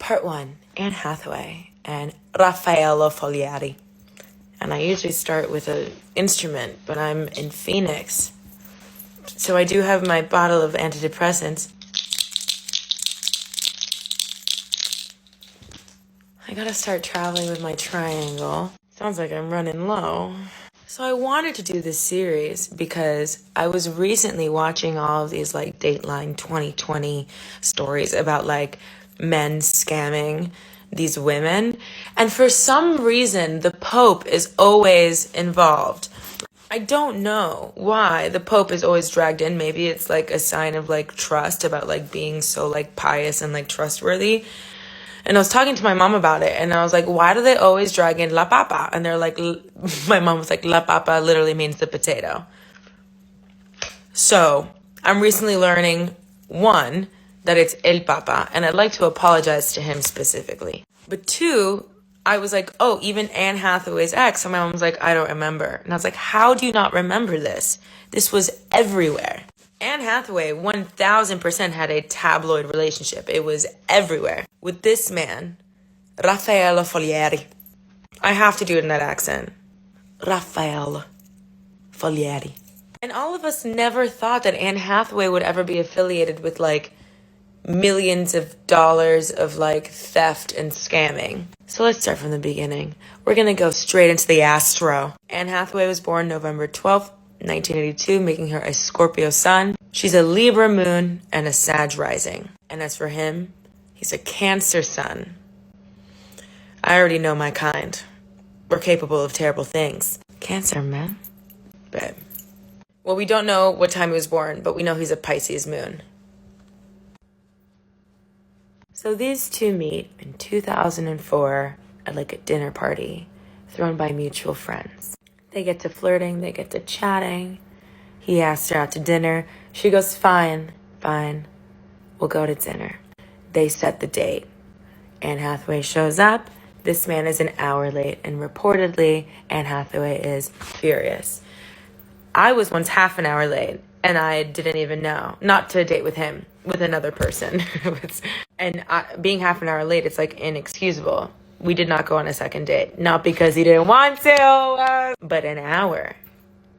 Part 1, Anne Hathaway and Raffaello Fogliari. And I usually start with an instrument, but I'm in Phoenix. So I do have my bottle of antidepressants. I gotta start traveling with my triangle. Sounds like I'm running low. So I wanted to do this series because I was recently watching all of these like Dateline 2020 stories about like men scamming these women. And for some reason, the Pope is always involved. I don't know why the Pope is always dragged in. Maybe it's like a sign of like trust about like being so like pious and like trustworthy. And I was talking to my mom about it, and I was like, why do they always drag in la papa? And they're like, my mom was like, la papa literally means the potato. So I'm recently learning, one, that it's el papa, and I'd like to apologize to him specifically. But two, I was like, oh, even Anne Hathaway's ex. And my mom was like, I don't remember. And I was like, how do you not remember this? This was everywhere. Anne Hathaway 1000% had a tabloid relationship. It was everywhere with this man, Raffaello Fogliari. I have to do it in that accent. Raffaello Fogliari. And all of us never thought that Anne Hathaway would ever be affiliated with like millions of dollars of like theft and scamming. So let's start from the beginning. We're gonna go straight into the astro. Anne Hathaway was born November 12th, 1982, making her a Scorpio sun. She's a Libra moon and a Sag rising. And as for him, he's a Cancer sun. I already know my kind. We're capable of terrible things. Cancer, man. But, well, we don't know what time he was born, but we know he's a Pisces moon. So these two meet in 2004 at like a dinner party thrown by mutual friends. They get to flirting, they get to chatting. He asks her out to dinner. She goes, fine, we'll go to dinner. They set the date. Anne Hathaway shows up. This man is an hour late, and reportedly, Anne Hathaway is furious. I was once half an hour late, and I didn't even know. Not to date with him, with another person. Being half an hour late, it's like inexcusable. We did not go on a second date. Not because he didn't want to, but an hour.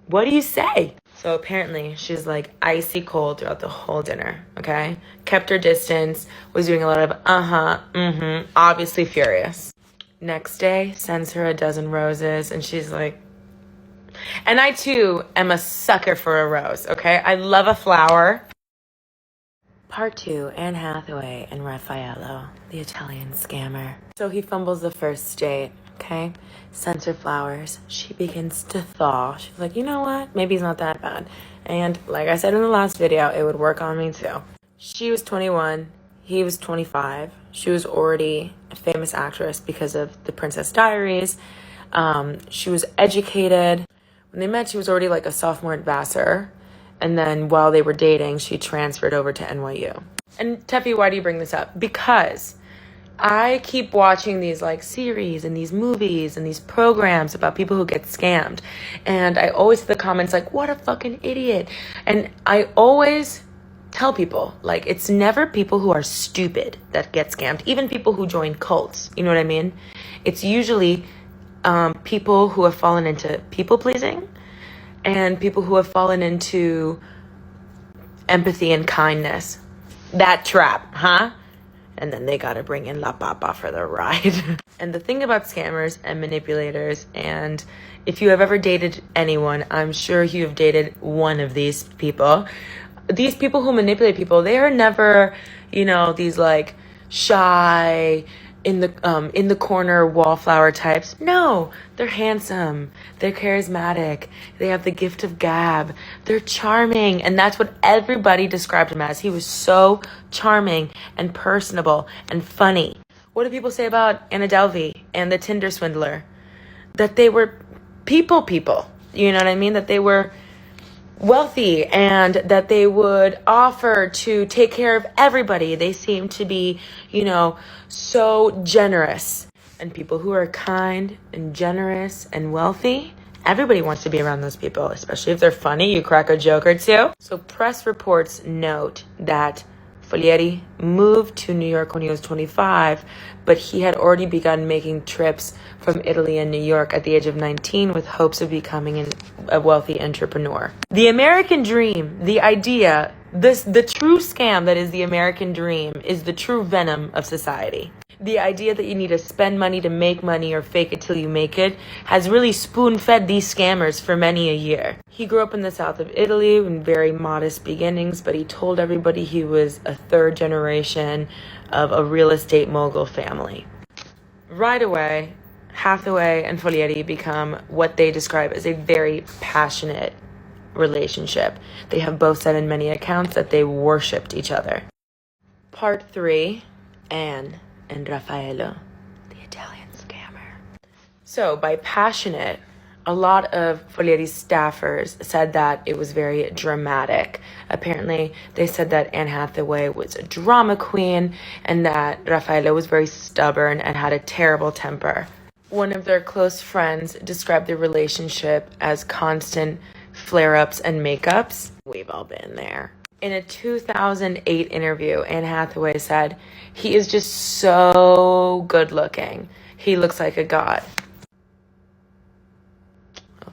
What do you say? So apparently she's like icy cold throughout the whole dinner, okay? Kept her distance, was doing a lot of obviously furious. Next day, sends her a dozen roses, and she's like, and I too am a sucker for a rose, okay? I love a flower. Part 2, Anne Hathaway and Raffaello, the Italian scammer. So he fumbles the first date, okay? Sends her flowers. She begins to thaw. She's like, you know what? Maybe he's not that bad. And like I said in the last video, it would work on me too. She was 21. He was 25. She was already a famous actress because of The Princess Diaries. She was educated. When they met, she was already like a sophomore at Vassar. And then while they were dating, she transferred over to NYU. And Tefi, why do you bring this up? Because I keep watching these like series and these movies and these programs about people who get scammed. And I always see the comments like, what a fucking idiot. And I always tell people, like, it's never people who are stupid that get scammed. Even people who join cults, you know what I mean? It's usually people who have fallen into people pleasing. And people who have fallen into empathy and kindness. That trap, huh? And then they gotta bring in La Papa for the ride. And the thing about scammers and manipulators, and if you have ever dated anyone, I'm sure you have dated one of these people. These people who manipulate people, they are never, these like shy, in the corner wallflower types. No, they're handsome, they're charismatic, they have the gift of gab, they're charming, and that's what everybody described him as. He was so charming and personable and funny. What do people say about Anna Delvey and the Tinder swindler? That they were people, you know what I mean? That they were wealthy and that they would offer to take care of everybody. They seem to be, so generous. And people who are kind and generous and wealthy, everybody wants to be around those people, especially if they're funny. You crack a joke or two. So press reports note that Folieri moved to New York when he was 25, but he had already begun making trips from Italy and New York at the age of 19 with hopes of becoming a wealthy entrepreneur. The American dream, the idea, the true scam that is the American dream is the true venom of society. The idea that you need to spend money to make money or fake it till you make it has really spoon-fed these scammers for many a year. He grew up in the south of Italy in very modest beginnings, but he told everybody he was a third generation of a real estate mogul family. Right away, Hathaway and Folieri become what they describe as a very passionate relationship. They have both said in many accounts that they worshipped each other. Part 3, Anne and Raffaello, the Italian scammer. So by passionate, a lot of Folieri's staffers said that it was very dramatic. Apparently, they said that Anne Hathaway was a drama queen and that Raffaello was very stubborn and had a terrible temper. One of their close friends described the relationship as constant flare-ups and makeups. We've all been there. In a 2008 interview, Anne Hathaway said, "He is just so good looking. He looks like a god."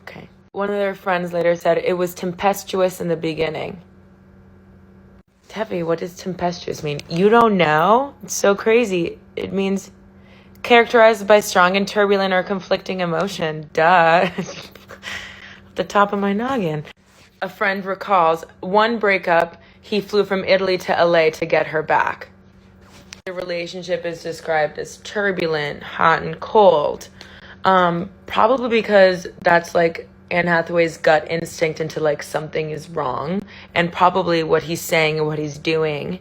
Okay. One of their friends later said it was tempestuous in the beginning. Tefi, what does tempestuous mean? You don't know? It's so crazy. It means characterized by strong and turbulent or conflicting emotion. Duh. At the top of my noggin. A friend recalls one breakup, he flew from Italy to LA to get her back. The relationship is described as turbulent, hot and cold. Probably because that's like Anne Hathaway's gut instinct into like something is wrong. And probably what he's saying and what he's doing,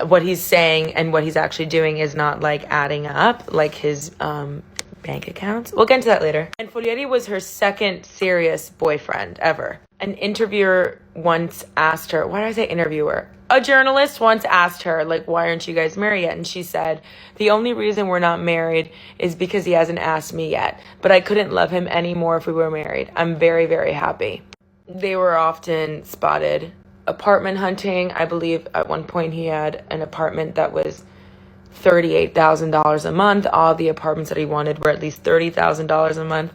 what he's saying and what he's actually doing is not like adding up, like his bank accounts. We'll get into that later. And Folieri was her second serious boyfriend ever. An interviewer once asked her, why did I say interviewer? A journalist once asked her, like, why aren't you guys married yet? And she said, the only reason we're not married is because he hasn't asked me yet. But I couldn't love him anymore if we were married. I'm very, very happy. They were often spotted apartment hunting. I believe at one point he had an apartment that was $38,000 a month. All the apartments that he wanted were at least $30,000 a month.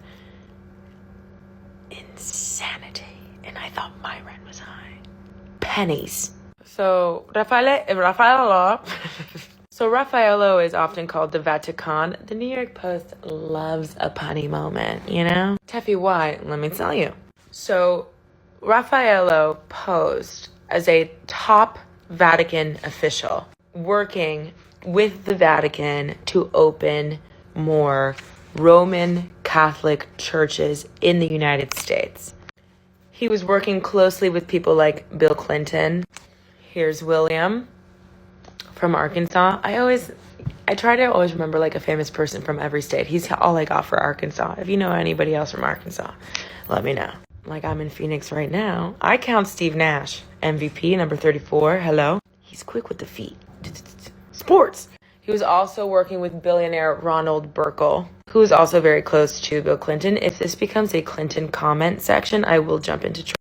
Insanity. And I thought my rent was high. Pennies. So Raffaello is often called the Vati-Con. The New York Post loves a punny moment, you know? Tefi, why? Let me tell you. So Raffaello posed as a top Vatican official working with the Vatican to open more Roman Catholic churches in the United States. He was working closely with people like Bill Clinton. Here's William from Arkansas. I try to always remember like a famous person from every state. He's all I got for Arkansas. If you know anybody else from Arkansas, let me know. Like I'm in Phoenix right now. I count Steve Nash, MVP, number 34. Hello. He's quick with the feet. Sports. He was also working with billionaire Ronald Burkle, who is also very close to Bill Clinton. If this becomes a Clinton comment section, I will jump into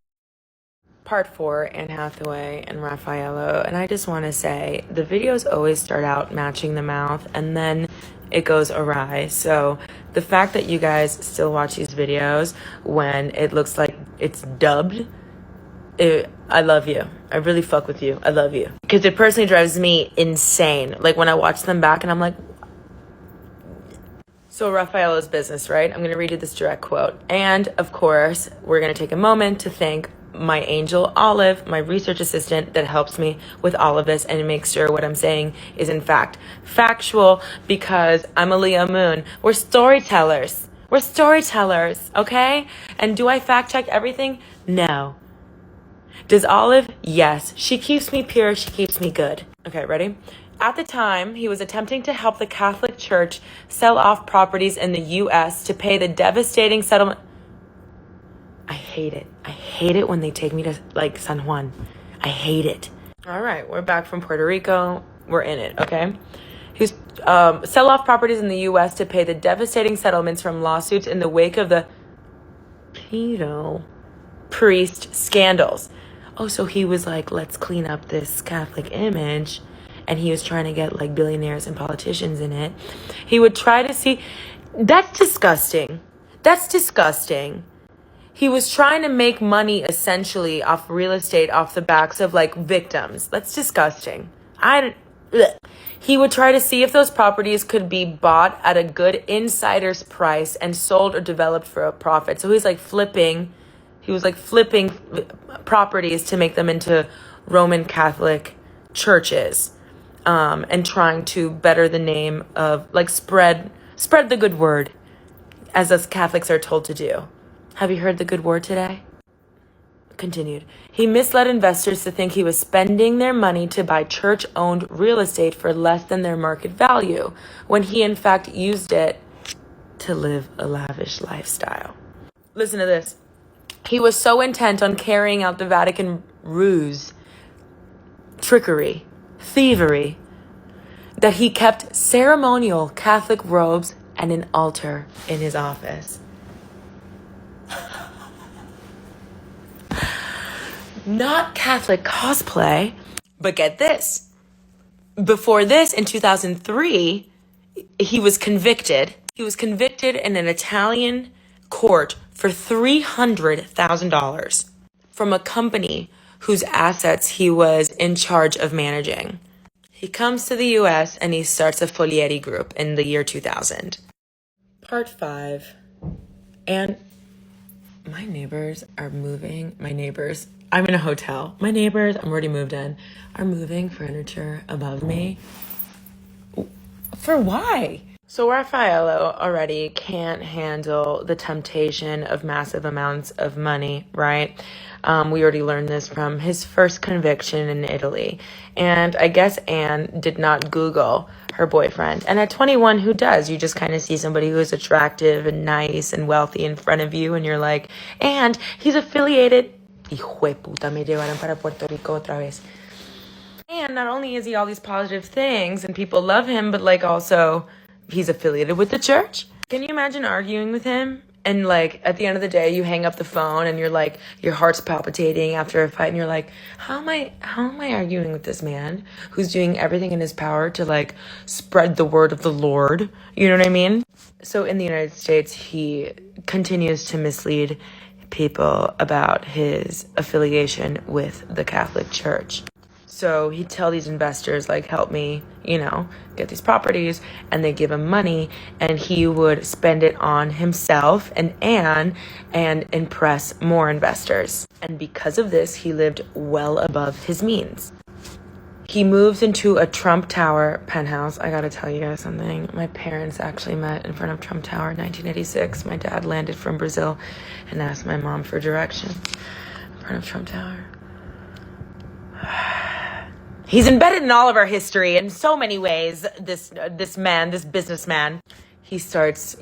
Part 4, Anne Hathaway and Raffaello. And I just want to say, the videos always start out matching the mouth and then it goes awry. So the fact that you guys still watch these videos when it looks like it's dubbed, I love you. I really fuck with you. I love you. Because it personally drives me insane. Like when I watch them back and I'm like... So Raffaello's business, right? I'm going to read you this direct quote. And of course, we're going to take a moment to thank my angel Olive, my research assistant that helps me with all of this and makes sure what I'm saying is in fact factual, because I'm a Leo moon. We're storytellers. We're storytellers, okay? And do I fact check everything? No. Does Olive? Yes. She keeps me pure. She keeps me good. Okay, ready? At the time, he was attempting to help the Catholic Church sell off properties in the U.S. to pay the devastating settlement. I hate it. I hate it when they take me to, like, San Juan. I hate it. All right, we're back from Puerto Rico. We're in it, okay? He was sell off properties in the U.S. to pay the devastating settlements from lawsuits in the wake of the pedo priest scandals. Oh, so he was like, let's clean up this Catholic image. And he was trying to get like billionaires and politicians in it. He would try to see, that's disgusting. That's disgusting. He was trying to make money essentially off real estate, off the backs of like victims. That's disgusting. Ugh. He would try to see if those properties could be bought at a good insider's price and sold or developed for a profit. So he was like flipping properties to make them into Roman Catholic churches, and trying to better the name of, like, spread the good word, as us Catholics are told to do. Have you heard the good word today? Continued. He misled investors to think he was spending their money to buy church-owned real estate for less than their market value, when he in fact used it to live a lavish lifestyle. Listen to this. He was so intent on carrying out the Vati-Con ruse, trickery, thievery, that he kept ceremonial Catholic robes and an altar in his office. Not Catholic cosplay, but get this. Before this, in 2003, he was convicted. He was convicted in an Italian court for $300,000 from a company whose assets he was in charge of managing. He comes to the US and he starts a Folieri group in the year 2000. Part 5. And my neighbors are moving. I'm in a hotel. My neighbors, I'm already moved in, are moving furniture above me. For why? So Raffaello already can't handle the temptation of massive amounts of money, right? We already learned this from his first conviction in Italy. And I guess Anne did not Google her boyfriend. And at 21, who does? You just kind of see somebody who is attractive and nice and wealthy in front of you, and you're like, and he's affiliated. Hijo de puta, me llevaron para Puerto Rico otra vez. And not only is he all these positive things and people love him, but like also he's affiliated with the church. Can you imagine arguing with him? And like at the end of the day, you hang up the phone and you're like, your heart's palpitating after a fight, and you're like, how am I arguing with this man who's doing everything in his power to like spread the word of the Lord? You know what I mean? So in the United States, he continues to mislead people about his affiliation with the Catholic Church. So he'd tell these investors, like, help me, get these properties, and they give him money, and he would spend it on himself and Anne and impress more investors. And because of this, he lived well above his means. He moves into a Trump Tower penthouse. I gotta tell you guys something. My parents actually met in front of Trump Tower in 1986. My dad landed from Brazil and asked my mom for directions in front of Trump Tower. He's embedded in all of our history in so many ways, this businessman. He starts,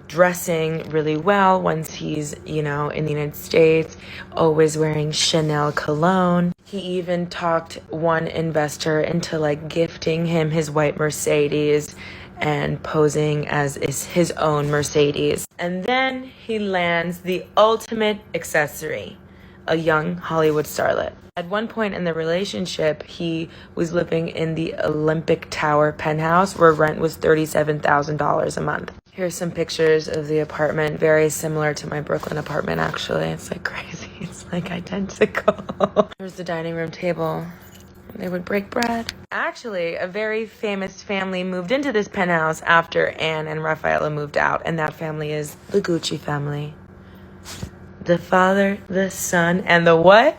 dressing really well once he's, in the United States, always wearing Chanel cologne. He even talked one investor into like gifting him his white Mercedes and posing as is his own Mercedes. And then he lands the ultimate accessory, a young Hollywood starlet. At one point in the relationship, he was living in the Olympic Tower penthouse where rent was $37,000 a month. Here's some pictures of the apartment, very similar to my Brooklyn apartment, actually. It's like crazy. It's like identical. Here's the dining room table. They would break bread. Actually, a very famous family moved into this penthouse after Anne and Raffaello moved out, and that family is the Gucci family. The Father, the Son, and the what?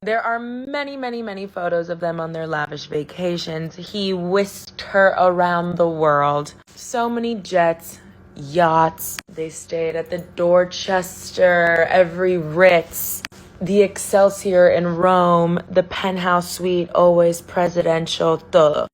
There are many, many, many photos of them on their lavish vacations. He whisked her around the world. So many jets, yachts. They stayed at the Dorchester, every Ritz, the Excelsior in Rome, the penthouse suite, always presidential. Todo.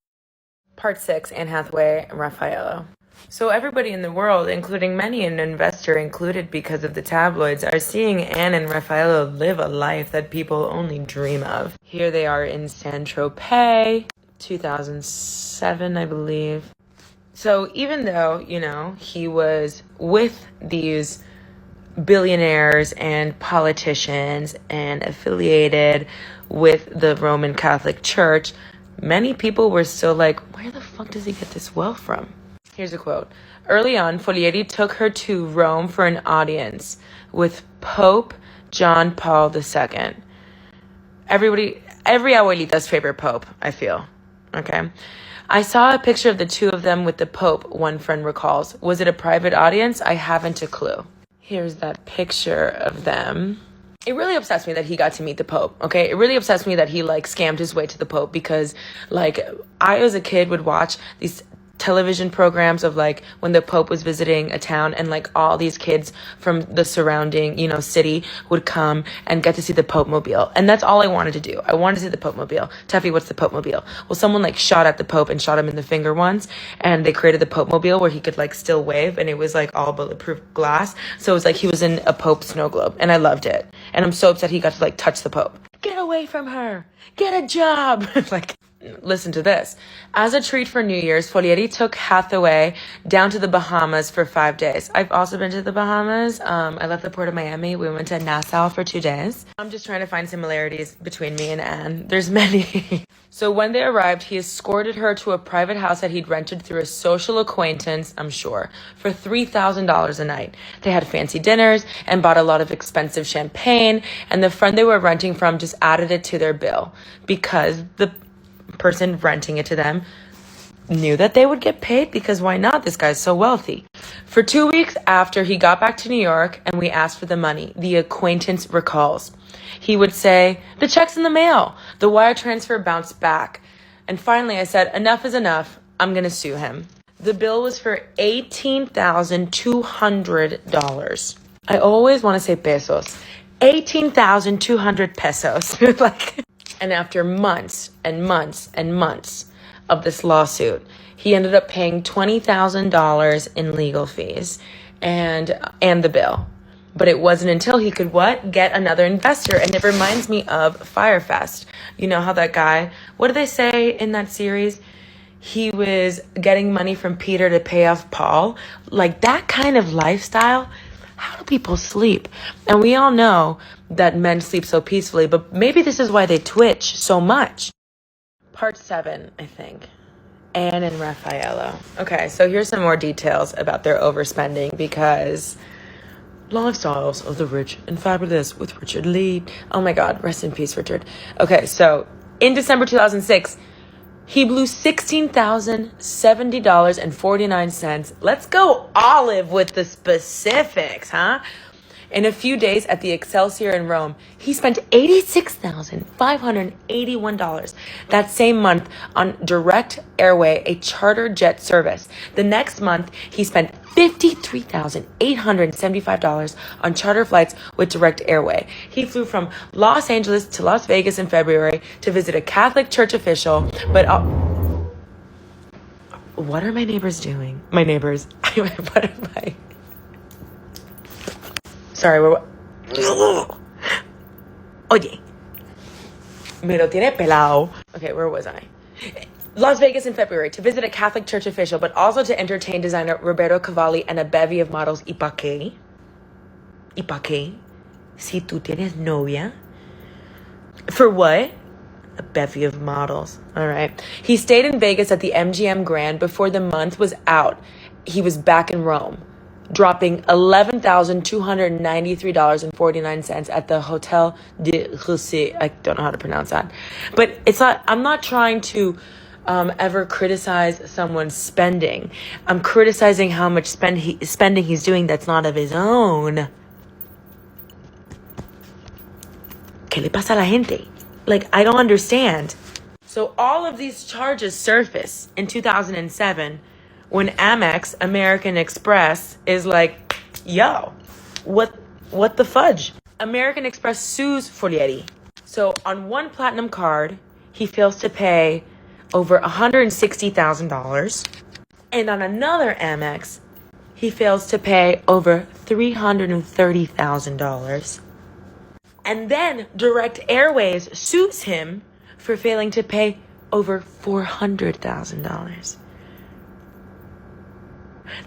Part 6, Anne Hathaway and Raffaello. So everybody in the world, including many an investor included because of the tabloids, are seeing Anne and Raffaello live a life that people only dream of. Here they are in Saint-Tropez, 2007, I believe. So even though, he was with these billionaires and politicians and affiliated with the Roman Catholic Church, many people were still like, where the fuck does he get this wealth from? Here's a quote. Early on, Foglieri took her to Rome for an audience with Pope John Paul II. Every abuelita's favorite pope, I feel. Okay. I saw a picture of the two of them with the Pope, one friend recalls. Was it a private audience? I haven't a clue. Here's that picture of them. It really upsets me that he got to meet the Pope, okay? It really upsets me that he, like, scammed his way to the Pope because, like, I, as a kid, would watch these television programs of, like, when the Pope was visiting a town and, like, all these kids from the surrounding, you know, city would come and get to see the Pope mobile. And that's all I wanted to do. I wanted to see the Pope mobile. Tefi, what's the Pope mobile? Well, someone, like, shot at the Pope and shot him in the finger once, and they created the Pope mobile where he could, like, still wave, and it was, like, all bulletproof glass. So it was like he was in a Pope snow globe, and I loved it. And I'm so upset he got to, like, touch the Pope. Get away from her! Get a job! Like, listen to this. As a treat for New Year's, Foglieri took Hathaway down to the Bahamas for 5 days. I've also been to the Bahamas. I left the port of Miami. We went to Nassau for 2 days. I'm just trying to find similarities between me and Anne. There's many. So when they arrived, he escorted her to a private house that he'd rented through a social acquaintance, I'm sure, for $3,000 a night. They had fancy dinners and bought a lot of expensive champagne, and the friend they were renting from just added it to their bill because the person renting it to them knew that they would get paid because why not? This guy's so wealthy. For 2 weeks after he got back to New York and we asked for the money, the acquaintance recalls. He would say, the check's in the mail. The wire transfer bounced back. And finally I said, enough is enough. I'm going to sue him. The bill was for $18,200. I always want to say pesos. 18,200 pesos. Like, and after months and months and months of this lawsuit, he ended up paying $20,000 in legal fees and the bill. But it wasn't until he could get another investor. And it reminds me of Firefest. You know how that guy, what do they say in that series? He was getting money from Peter to pay off Paul. Like that kind of lifestyle. How do people sleep? And we all know that men sleep so peacefully, but maybe this is why they twitch so much. Part 7, I think. Anne and Raffaello. Okay, so here's some more details about their overspending because lifestyles of the rich and fabulous with Richard Lee. Oh my God, rest in peace, Richard. Okay, so in December 2006, he blew $16,070.49. Let's go olive with the specifics, huh? In a few days at the Excelsior in Rome, he spent $86,581 that same month on Direct Airway, a charter jet service. The next month, he spent $53,875 on charter flights with Direct Airway. He flew from Los Angeles to Las Vegas in February to visit a Catholic church official, but what are my neighbors doing? My neighbors. What am I? Sorry, Oye. Me lo tiene pelado. Okay, where was I? Las Vegas in February to visit a Catholic church official, but also to entertain designer Roberto Cavalli and a bevy of models. ¿Y pa' qué? ¿Y pa' qué? Si tú tienes novia. For what? A bevy of models. All right. He stayed in Vegas at the MGM Grand before the month was out. He was back in Rome, dropping $11,293.49 at the Hotel de Ruse. I don't know how to pronounce that. But I'm not trying to ever criticize someone's spending. I'm criticizing how much spending he's doing that's not of his own. ¿Qué le pasa a la gente? Like, I don't understand. So all of these charges surface in 2007 when Amex, American Express, is like, yo, what the fudge? American Express sues Foglieri. So on one platinum card, he fails to pay over $160,000. And on another Amex, he fails to pay over $330,000. And then Direct Airways sues him for failing to pay over $400,000.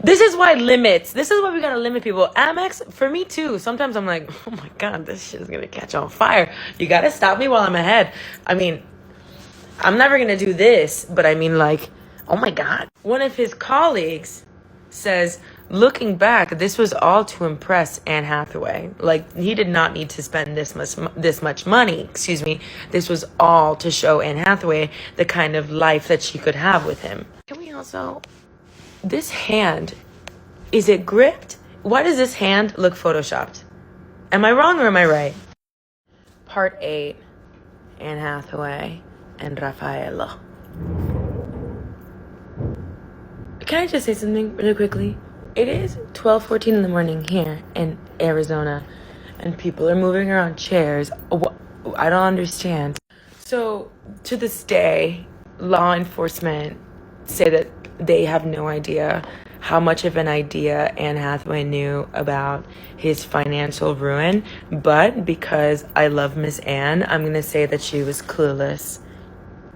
This is why limits. This is why we gotta limit people. Amex, for me too. Sometimes I'm like, oh my God, this shit is gonna catch on fire. You gotta stop me while I'm ahead. I mean, I'm never gonna do this, but I mean, like, oh my God. One of his colleagues says, looking back, this was all to impress Anne Hathaway. Like, he did not need to spend this much money. Excuse me. This was all to show Anne Hathaway the kind of life that she could have with him. Can we also... This hand, is it gripped? Why does this hand look photoshopped? Am I wrong or am I right? Part 8, Anne Hathaway and Raffaello. Can I just say something really quickly? It is 12:14 in the morning here in Arizona, and people are moving around chairs. I don't understand. So, to this day, law enforcement say that they have no idea how much of an idea Anne Hathaway knew about his financial ruin. But because I love Miss Anne, I'm going to say that she was clueless.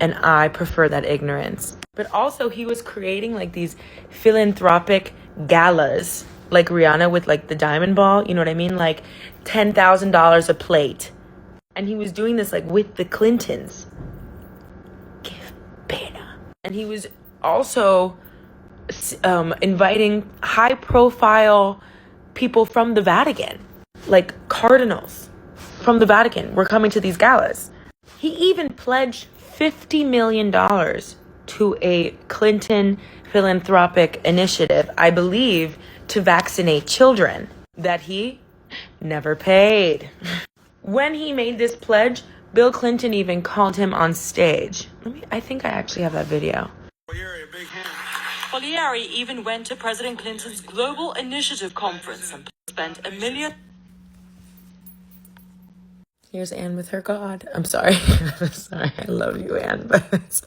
And I prefer that ignorance. But also, he was creating like these philanthropic galas, like Rihanna with like the diamond ball. You know what I mean? Like $10,000 a plate. And he was doing this like with the Clintons. Give pena. And he was also inviting high profile people from the Vatican, like cardinals from the Vatican were coming to these galas. He even pledged $50 million to a Clinton philanthropic initiative, I believe, to vaccinate children that he never paid. When he made this pledge, Bill Clinton even called him on stage. I think I actually have that video. Foliari even went to President Clinton's Global Initiative Conference and spent $1 million. Here's Anne with her God. I'm sorry. I'm sorry. I love you, Anne. But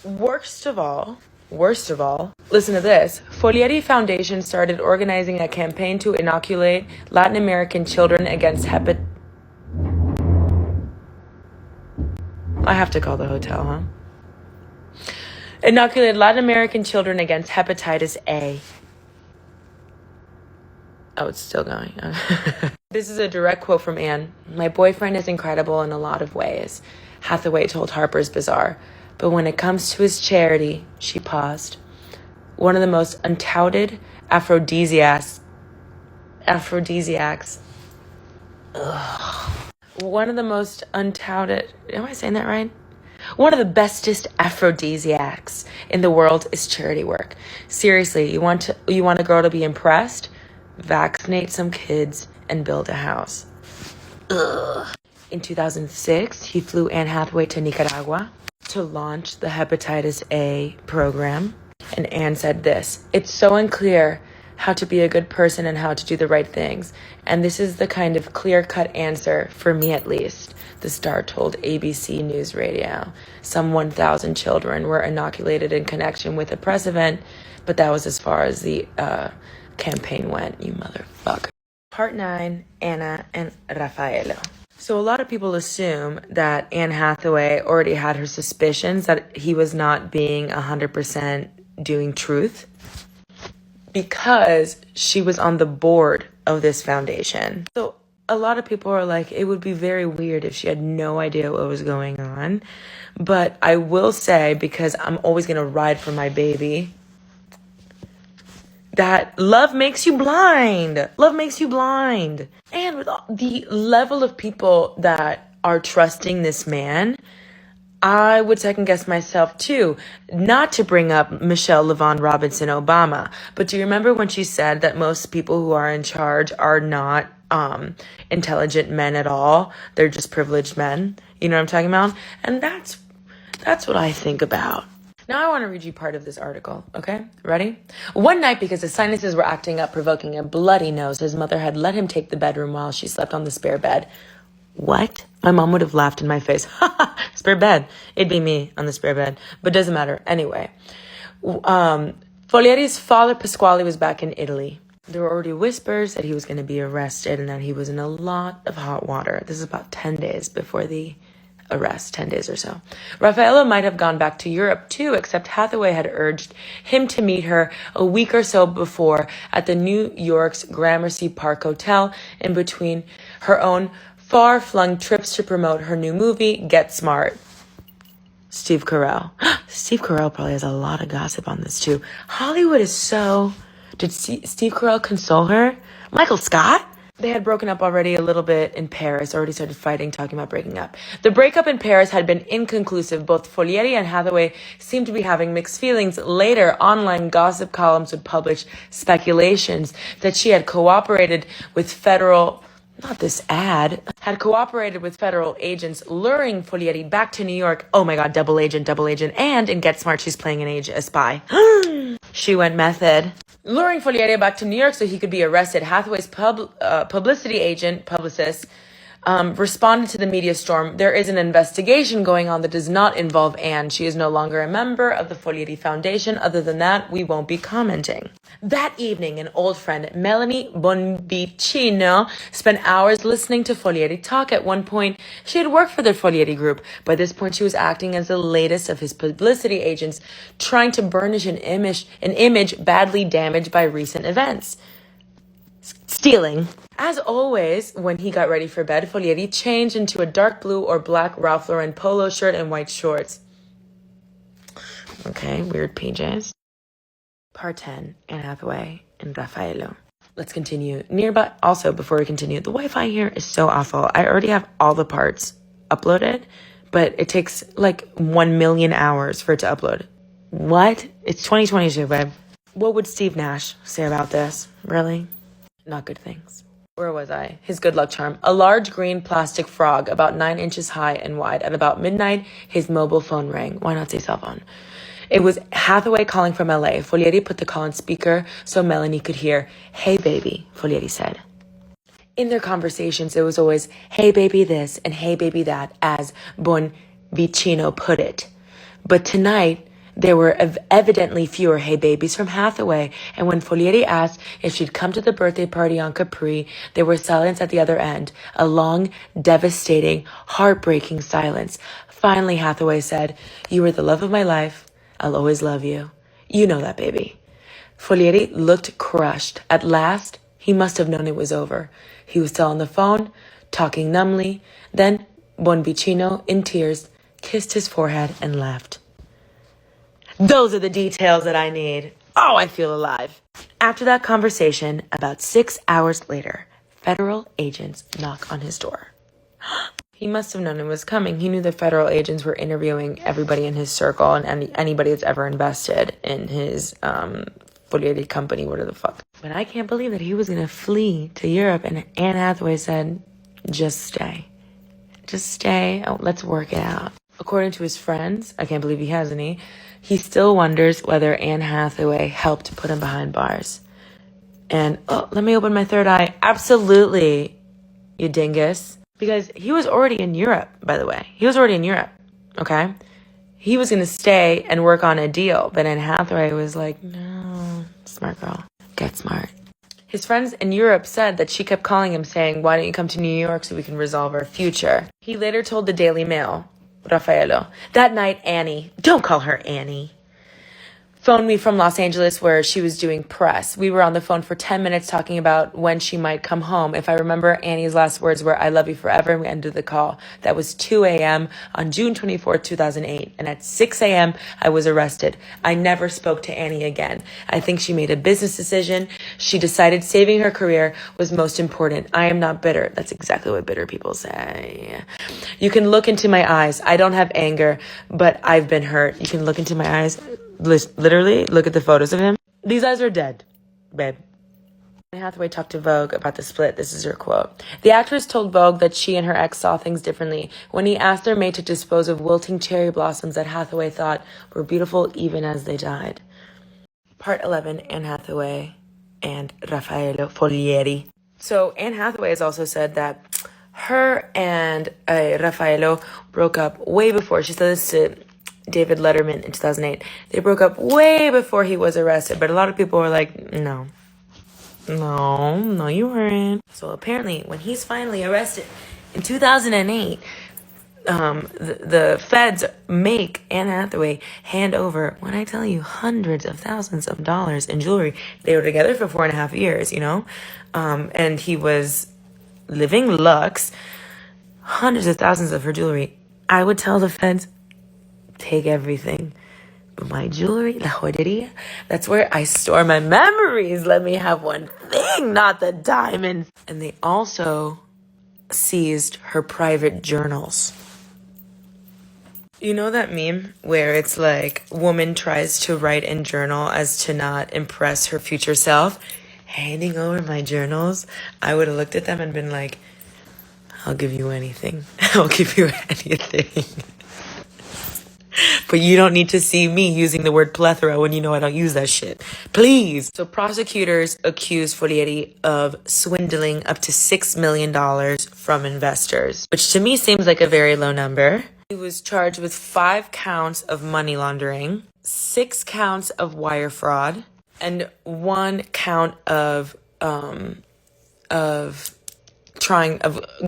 worst of all, listen to this. Foliari Foundation started organizing a campaign to inoculate Latin American children against I have to call the hotel, huh? Inoculated Latin American children against hepatitis A. Oh, it's still going. This is a direct quote from Anne. My boyfriend is incredible in a lot of ways, Hathaway told Harper's Bazaar. But when it comes to his charity, she paused. One of the most untouted aphrodisiacs. One of the most untouted, am I saying that right? One of the bestest aphrodisiacs in the world is charity work. Seriously, you want a girl to be impressed? Vaccinate some kids and build a house. Ugh. In 2006, he flew Anne Hathaway to Nicaragua to launch the hepatitis A program. And Anne said this: "It's so unclear how to be a good person and how to do the right things. And this is the kind of clear-cut answer, for me at least," the star told ABC News Radio. Some 1,000 children were inoculated in connection with a press event, but that was as far as the campaign went, you motherfucker. Part 9, Anna and Raffaello. So a lot of people assume that Anne Hathaway already had her suspicions that he was not being 100% doing truth, because she was on the board of this foundation. So a lot of people are like, it would be very weird if she had no idea what was going on. But I will say, because I'm always going to ride for my baby, that love makes you blind. Love makes you blind. And with the level of people that are trusting this man, I would second guess myself too, not to bring up Michelle LaVaughn Robinson Obama. But do you remember when she said that most people who are in charge are not intelligent men at all? They're just privileged men. You know what I'm talking about? And that's what I think about. Now I want to read you part of this article, okay? Ready? One night, because his sinuses were acting up, provoking a bloody nose, his mother had let him take the bedroom while she slept on the spare bed. What? My mom would have laughed in my face. Spare bed. It'd be me on the spare bed. But doesn't matter. Anyway. Foliari's father, Pasquale, was back in Italy. There were already whispers that he was going to be arrested and that he was in a lot of hot water. This is about 10 days before the arrest, 10 days or so. Raffaello might have gone back to Europe too, except Hathaway had urged him to meet her a week or so before at the New York's Gramercy Park Hotel in between her own far-flung trips to promote her new movie, Get Smart. Steve Carell. Steve Carell probably has a lot of gossip on this too. Hollywood is so... Did Steve Carell console her? Michael Scott? They had broken up already a little bit in Paris, already started fighting, talking about breaking up. The breakup in Paris had been inconclusive. Both Folieri and Hathaway seemed to be having mixed feelings. Later, online gossip columns would publish speculations that she had cooperated with federal... Not this ad. Had cooperated with federal agents, luring Folieri back to New York. Oh my God, double agent. And in Get Smart, she's playing a spy. She went method. Luring Folieri back to New York so he could be arrested. Hathaway's publicist, responded to the media storm. There is an investigation going on that does not involve Anne. She is no longer a member of the Folieri Foundation. Other than that, we won't be commenting. That evening, an old friend, Melanie Bonvicino, spent hours listening to Folieri talk. At one point, she had worked for the Folieri group. By this point, she was acting as the latest of his publicity agents, trying to burnish an image badly damaged by recent events. Stealing. As always, when he got ready for bed, Folieri changed into a dark blue or black Ralph Lauren polo shirt and white shorts. Okay, weird PJs. Part 10, Anne Hathaway and Raffaello. Let's continue. Nearby, also, before we continue, the Wi-Fi here is so awful. I already have all the parts uploaded, but it takes like 1 million hours for it to upload. What? It's 2022, babe. What would Steve Nash say about this? Really? Not good things. Where was I? His good luck charm. A large green plastic frog about 9 inches high and wide. At about midnight, his mobile phone rang. Why not say cell phone? It was Hathaway calling from LA. Folieri put the call on speaker so Melanie could hear. Hey, baby, Folieri said. In their conversations, it was always, hey, baby, this and hey, baby, that, as Bonvicino put it. But tonight, there were evidently fewer hey babies from Hathaway, and when Folieri asked if she'd come to the birthday party on Capri, there was silence at the other end, a long, devastating, heartbreaking silence. Finally, Hathaway said, you were the love of my life. I'll always love you. You know that, baby. Folieri looked crushed. At last, he must have known it was over. He was still on the phone, talking numbly. Then, Bonvicino, in tears, kissed his forehead and left. Those are the details that I need. Oh, I feel alive. After that conversation, about 6 hours later, federal agents knock on his door. He must have known it was coming. He knew the federal agents were interviewing everybody in his circle and anybody that's ever invested in his Folieri company, whatever the fuck. But I can't believe that he was going to flee to Europe, and Anne Hathaway said, just stay. Just stay. Oh, let's work it out. According to his friends, I can't believe he has any, he still wonders whether Anne Hathaway helped put him behind bars. And, oh, let me open my third eye. Absolutely, you dingus. Because he was already in Europe, by the way. He was already in Europe, okay? He was going to stay and work on a deal. But Anne Hathaway was like, no, smart girl, get smart. His friends in Europe said that she kept calling him saying, why don't you come to New York so we can resolve our future? He later told the Daily Mail, Raffaello, that night Annie, don't call her Annie, phoned me from Los Angeles where she was doing press. We were on the phone for 10 minutes talking about when she might come home. If I remember, Annie's last words were, I love you forever, and we ended the call. That was 2 a.m. on June 24th, 2008. And at 6 a.m., I was arrested. I never spoke to Annie again. I think she made a business decision. She decided saving her career was most important. I am not bitter. That's exactly what bitter people say. You can look into my eyes. I don't have anger, but I've been hurt. You can look into my eyes. Literally, look at the photos of him. These eyes are dead, babe. Anne Hathaway talked to Vogue about the split. This is her quote. The actress told Vogue that she and her ex saw things differently. When he asked their mate to dispose of wilting cherry blossoms that Hathaway thought were beautiful even as they died. Part 11, Anne Hathaway and Raffaello Folieri. So Anne Hathaway has also said that her and Raffaello broke up way before. She said this to David Letterman in 2008. They broke up way before he was arrested, but a lot of people were like, no, you weren't. So apparently when he's finally arrested in 2008, the feds make Anne Hathaway hand over, when I tell you, hundreds of thousands of dollars in jewelry. They were together for 4.5 years, you know? And he was living luxe, hundreds of thousands of her jewelry. I would tell the feds, take everything. But my jewelry, la joyería, that's where I store my memories. Let me have one thing, not the diamonds. And they also seized her private journals. You know that meme where it's like, woman tries to write in journal as to not impress her future self, handing over my journals? I would have looked at them and been like, I'll give you anything. I'll give you anything. But you don't need to see me using the word plethora when you know I don't use that shit. Please. So prosecutors accused Folieri of swindling up to $6 million from investors, which to me seems like a very low number. He was charged with 5 counts of money laundering, 6 counts of wire fraud, and 1 count of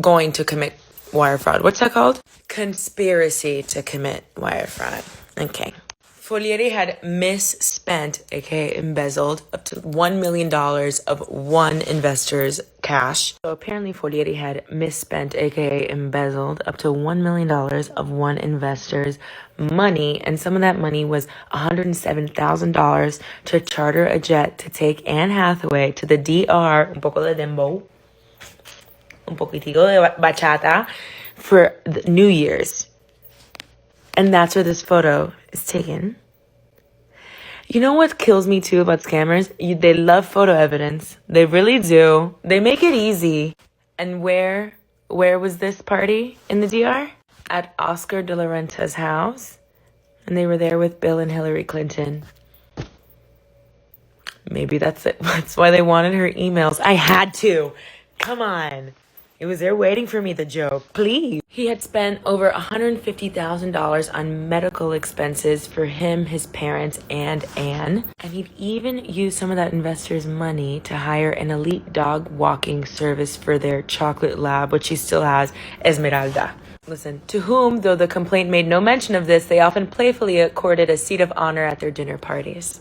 going to commit wire fraud. What's that called? Conspiracy to commit wire fraud. Okay. Folieri had misspent, aka embezzled, up to $1 million of one investor's cash. So apparently Folieri had misspent, aka embezzled, up to $1 million of one investor's money. And some of that money was $107,000 to charter a jet to take Anne Hathaway to the DR, un poco de dembow, un poquitico de bachata, for New Year's. And that's where this photo is taken. You know what kills me too about scammers? They love photo evidence. They really do. They make it easy. And where was this party in the DR? At Oscar de la Renta's house. And they were there with Bill and Hillary Clinton. Maybe that's it. That's why they wanted her emails. I had to. Come on. It was there waiting for me, the joke. Please. He had spent over $150,000 on medical expenses for him, his parents, and Anne. And he'd even used some of that investor's money to hire an elite dog walking service for their chocolate lab, which he still has, Esmeralda. Listen, to whom, though the complaint made no mention of this, they often playfully accorded a seat of honor at their dinner parties.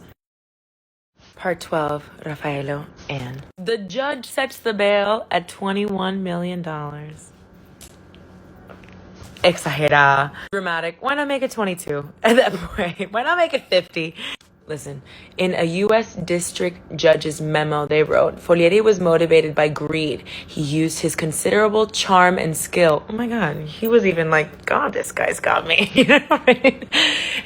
Part 12, Raffaello, Anne. The judge sets the bail at $21 million. Exagerada. Dramatic. Why not make it 22 at that point? Why not make it 50? Listen, in a U.S. district judge's memo they wrote, Folieri was motivated by greed. He used his considerable charm and skill. Oh my God, he was even like, God, this guy's got me. You know what I mean?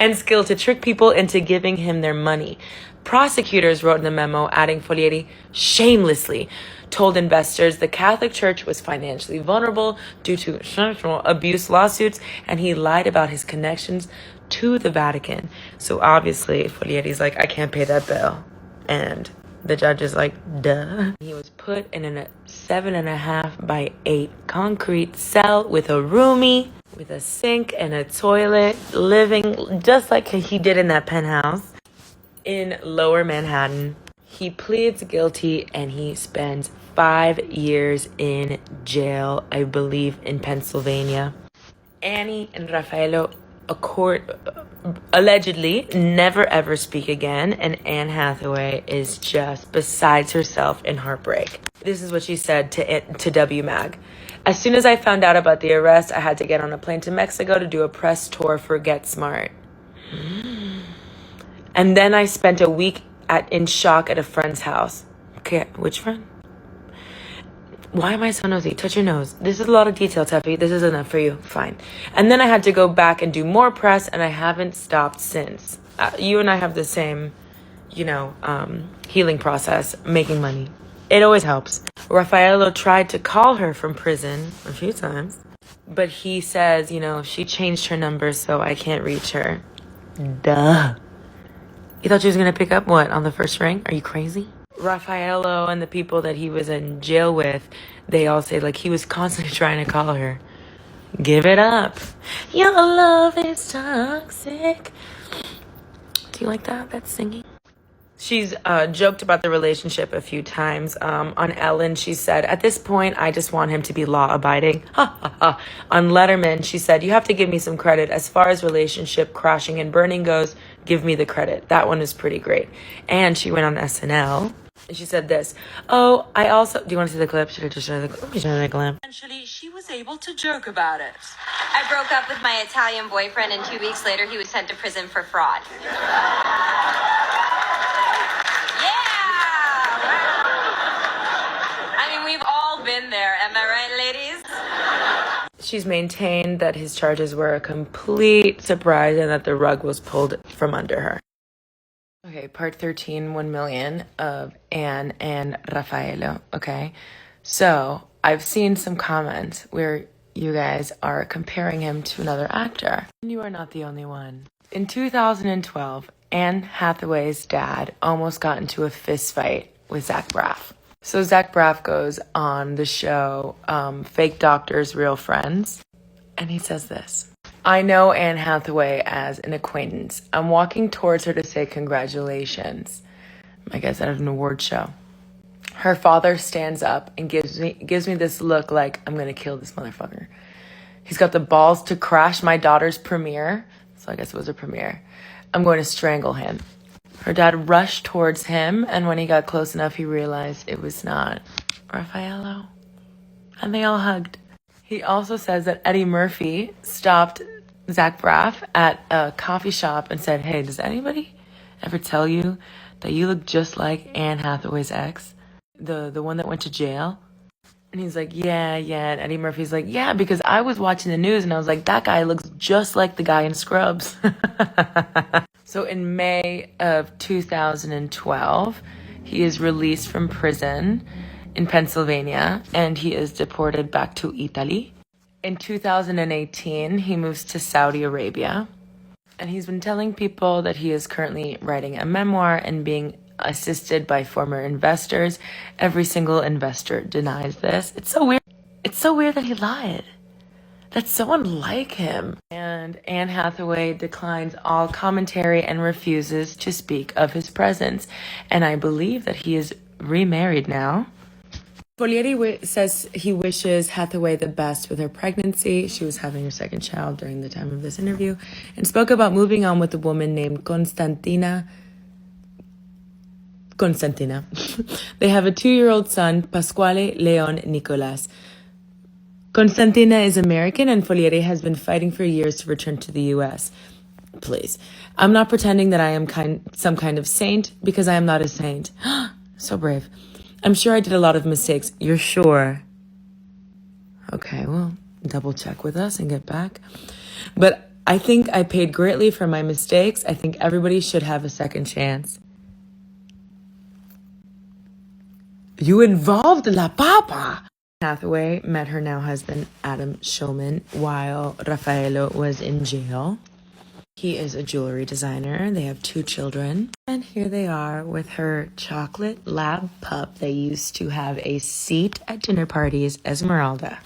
And skill to trick people into giving him their money. Prosecutors wrote in the memo, adding Folieri shamelessly told investors the Catholic Church was financially vulnerable due to sexual abuse lawsuits, and he lied about his connections to the Vatican. So obviously, Folieri's like, I can't pay that bill. And the judge is like, duh. He was put in a 7.5 by 8 concrete cell with a roomie, with a sink and a toilet, living just like he did in that penthouse in Lower Manhattan. He pleads guilty and he spends 5 years in jail, I believe, in Pennsylvania. Annie and Raffaello allegedly never ever speak again, and Anne Hathaway is just besides herself in heartbreak. This is what she said to WMAG. As soon as I found out about the arrest, I had to get on a plane to Mexico to do a press tour for Get Smart. And then I spent a week in shock at a friend's house. Okay, which friend? Why am I so nosy? Touch your nose. This is a lot of detail, Tefi. This is enough for you. Fine. And then I had to go back and do more press, and I haven't stopped since. You and I have the same, healing process, making money. It always helps. Raffaello tried to call her from prison a few times, but he says, she changed her number, so I can't reach her. Duh. You thought she was going to pick up what, on the first ring? Are you crazy? Raffaello and the people that he was in jail with, they all say, he was constantly trying to call her. Give it up. Your love is toxic. Do you like that? That's singing. She's joked about the relationship a few times. On Ellen, she said, at this point, I just want him to be law-abiding. Ha, ha, ha. On Letterman, she said, you have to give me some credit. As far as relationship crashing and burning goes, give me the credit. That one is pretty great. And she went on SNL, and she said this. Oh, I also... Do you want to see the clip? Should I just show the clip? Let me show the clip. Eventually, she was able to joke about it. I broke up with my Italian boyfriend, and 2 weeks later, he was sent to prison for fraud. We've all been there, am I right, ladies? She's maintained that his charges were a complete surprise and that the rug was pulled from under her. Okay, part 13, 1 million of Anne and Raffaello, okay? So, I've seen some comments where you guys are comparing him to another actor. And you are not the only one. In 2012, Anne Hathaway's dad almost got into a fist fight with Zach Braff. So Zach Braff goes on the show Fake Doctors, Real Friends, and he says this. I know Anne Hathaway as an acquaintance. I'm walking towards her to say congratulations. I guess at an award show. Her father stands up and gives me this look like I'm going to kill this motherfucker. He's got the balls to crash my daughter's premiere. So I guess it was a premiere. I'm going to strangle him. Her dad rushed towards him, and when he got close enough, he realized it was not Raffaello. And they all hugged. He also says that Eddie Murphy stopped Zach Braff at a coffee shop and said, hey, does anybody ever tell you that you look just like Anne Hathaway's ex? The one that went to jail? And he's like, yeah. And Eddie Murphy's like, yeah, because I was watching the news, and I was like, that guy looks just like the guy in Scrubs. So in May of 2012, he is released from prison in Pennsylvania, and he is deported back to Italy. In 2018, he moves to Saudi Arabia, and he's been telling people that he is currently writing a memoir and being assisted by former investors. Every single investor denies this. It's so weird. It's so weird that he lied. That's so unlike him. And Anne Hathaway declines all commentary and refuses to speak of his presence. And I believe that he is remarried now. Folieri says he wishes Hathaway the best with her pregnancy. She was having her second child during the time of this interview, and spoke about moving on with a woman named Constantina. They have a 2-year-old son, Pasquale Leon Nicolas. Constantina is American, and Folieri has been fighting for years to return to the U.S. Please. I'm not pretending that I am some kind of saint, because I am not a saint. So brave. I'm sure I did a lot of mistakes. You're sure? Okay, well, double check with us and get back. But I think I paid greatly for my mistakes. I think everybody should have a second chance. You involved La Papa! Hathaway met her now husband, Adam Schulman, while Raffaello was in jail. He is a jewelry designer. They have 2 children. And here they are with her chocolate lab pup. They used to have a seat at dinner parties, Esmeralda.